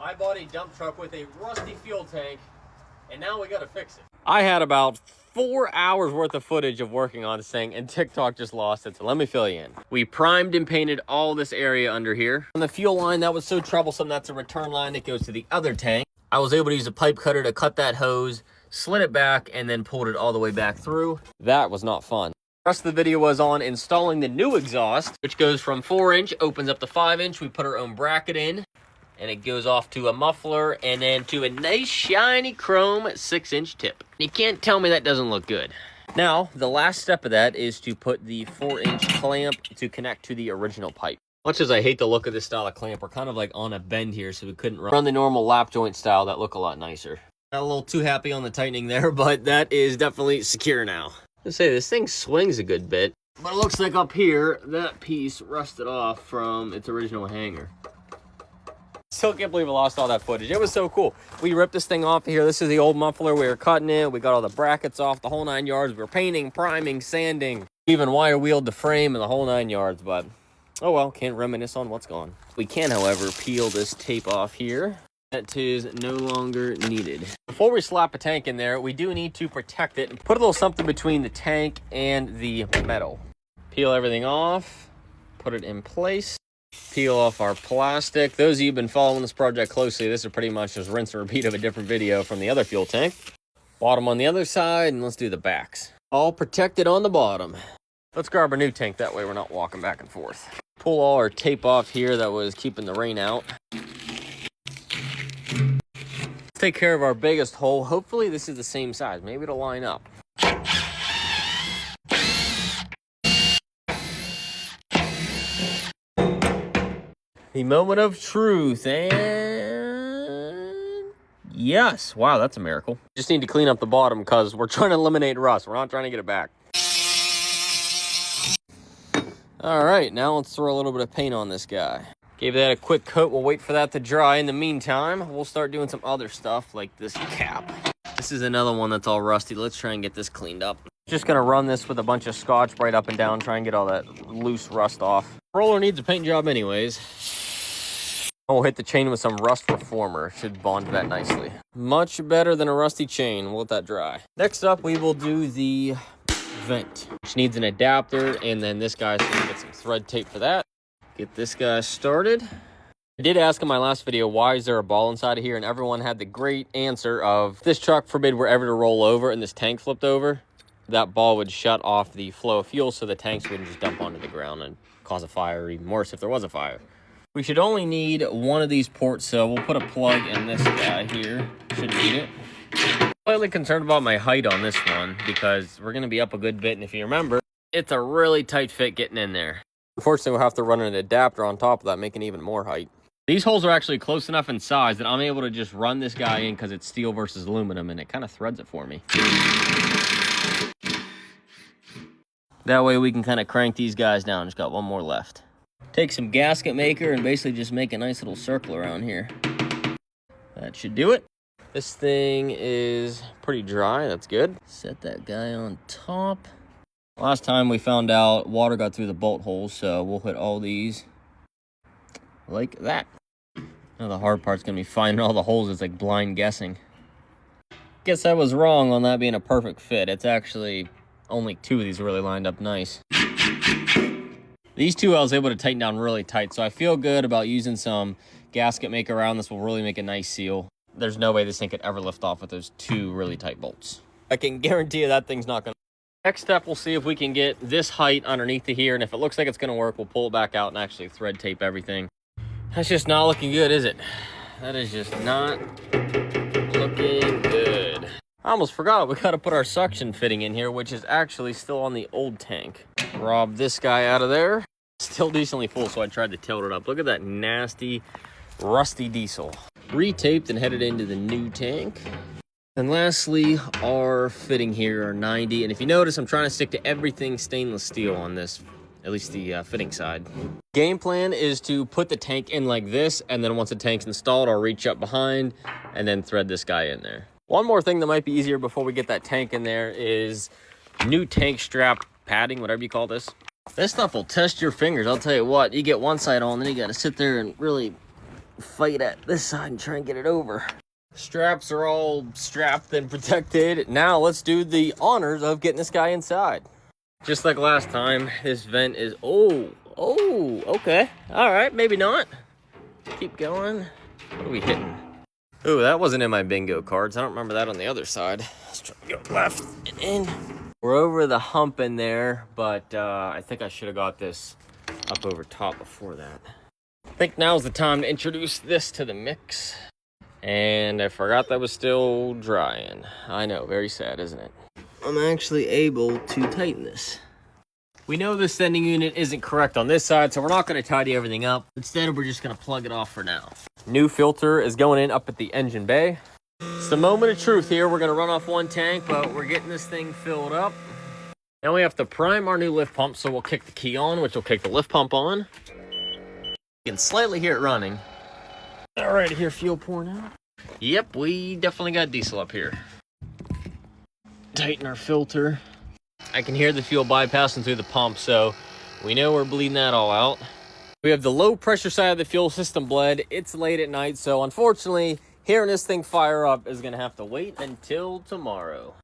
I bought a dump truck with a rusty fuel tank, and now we gotta fix it. I had about 4 hours worth of footage of working on this thing, and TikTok just lost it, so let me fill you in. We primed and painted all this area under here. On the fuel line, that was so troublesome, that's a return line that goes to the other tank. I was able to use a pipe cutter to cut that hose, slid it back, and then pulled it all the way back through. That was not fun. The rest of the video was on installing the new exhaust, which goes from 4-inch, opens up to 5-inch. We put our own bracket in, and it goes off to a muffler and then to a nice shiny chrome 6-inch tip. You can't tell me that doesn't look good. Now, the last step of that is to put the 4-inch clamp to connect to the original pipe. Much as I hate the look of this style of clamp, we're kind of like on a bend here, so we couldn't run the normal lap joint style that look a lot nicer. Got a little too happy on the tightening there, but that is definitely secure now. Let's say this thing swings a good bit, but it looks like up here, that piece rusted off from its original hanger. Still can't believe I lost all that footage. It was so cool. We ripped this thing off here. This is the old muffler. We were cutting it. We got all the brackets off, the whole 9 yards. We were painting, priming, sanding, even wire wheeled the frame and the whole 9 yards, but oh well, can't reminisce on what's gone. We can, however, peel this tape off here. That is no longer needed. Before we slap a tank in there, we do need to protect it and put a little something between the tank and the metal. Peel everything off, put it in place, peel off our plastic. Those of you who've been following this project closely, this is pretty much just rinse and repeat of a different video from the other fuel tank. Bottom on the other side, and let's do the backs. All protected on the bottom. Let's grab our new tank, that way we're not walking back and forth. Pull all our tape off here that was keeping the rain out. Take care of our biggest hole. Hopefully this is the same size. Maybe it'll line up. The moment of truth, and yes. Wow, that's a miracle. Just need to clean up the bottom because we're trying to eliminate rust. We're not trying to get it back. All right, now let's throw a little bit of paint on this guy. Gave that a quick coat. We'll wait for that to dry. In the meantime, we'll start doing some other stuff like this cap. This is another one that's all rusty. Let's try and get this cleaned up. Just gonna run this with a bunch of Scotch right up and down, try and get all that loose rust off. Roller needs a paint job anyways. We'll hit the chain with some rust reformer. Should bond that nicely. Much better than a rusty chain. We'll let that dry. Next up, we will do the vent, which needs an adapter, and then this guy's gonna get some thread tape for that. Get this guy started. I did ask in my last video, why is there a ball inside of here? And everyone had the great answer of, this truck forbid were ever to roll over and this tank flipped over, that ball would shut off the flow of fuel so the tanks wouldn't just dump onto the ground and cause a fire, or even worse if there was a fire. We should only need one of these ports, so we'll put a plug in this guy here. Should need it. Slightly concerned about my height on this one because we're going to be up a good bit, and if you remember, it's a really tight fit getting in there. Unfortunately, we'll have to run an adapter on top of that, making even more height. These holes are actually close enough in size that I'm able to just run this guy in because it's steel versus aluminum, and it kind of threads it for me. That way we can kind of crank these guys down. Just got one more left. Take some gasket maker and basically just make a nice little circle around here. That should do it. This thing is pretty dry. That's good. Set that guy on top. Last time we found out water got through the bolt holes, so we'll hit all these like that. Now the hard part's gonna be finding all the holes. It's like blind guessing. Guess I was wrong on that being a perfect fit. It's actually only 2 of these really lined up nice. These 2 I was able to tighten down really tight, so I feel good about using some gasket maker around this. Will really make a nice seal. There's no way this thing could ever lift off with those 2 really tight bolts. I can guarantee you that thing's not gonna. Next step, we'll see if we can get this height underneath of here, and if it looks like it's going to work, we'll pull it back out and actually thread tape everything. That's just not looking good, is it? That is just not looking good. I almost forgot, we got to put our suction fitting in here, which is actually still on the old tank. Rob this guy out of there. Still decently full, so I tried to tilt it up. Look at that nasty, rusty diesel. Retaped and headed into the new tank. And lastly, our fitting here are 90. And if you notice, I'm trying to stick to everything stainless steel on this, at least the fitting side. Game plan is to put the tank in like this, and then once the tank's installed, I'll reach up behind and then thread this guy in there. One more thing that might be easier before we get that tank in there is new tank strap padding, whatever you call this. This stuff will test your fingers. I'll tell you what, you get one side on, then you got to sit there and really fight at this side and try and get it over. Straps are all strapped and protected. Now let's do the honors of getting this guy inside. Just like last time, this vent is, oh, okay. All right, maybe not. Keep going. What are we hitting? Oh, that wasn't in my bingo cards. I don't remember that on the other side. Let's try to go left and in. We're over the hump in there, but I think I should have got this up over top before that. I think now's the time to introduce this to the mix. And I forgot that was still drying. I know, very sad, isn't it? I'm actually able to tighten this. We know the sending unit isn't correct on this side, so we're not going to tidy everything up. Instead, we're just going to plug it off for now. New filter is going in up at the engine bay. It's the moment of truth here. We're going to run off one tank, but we're getting this thing filled up. Now we have to prime our new lift pump, so we'll kick the key on, which will kick the lift pump on. You can slightly hear it running. All right, here, fuel pouring out. Yep, we definitely got diesel up here. Tighten our filter. I can hear the fuel bypassing through the pump, so we know we're bleeding that all out. We have the low pressure side of the fuel system bled. It's late at night, so unfortunately, hearing this thing fire up is gonna have to wait until tomorrow.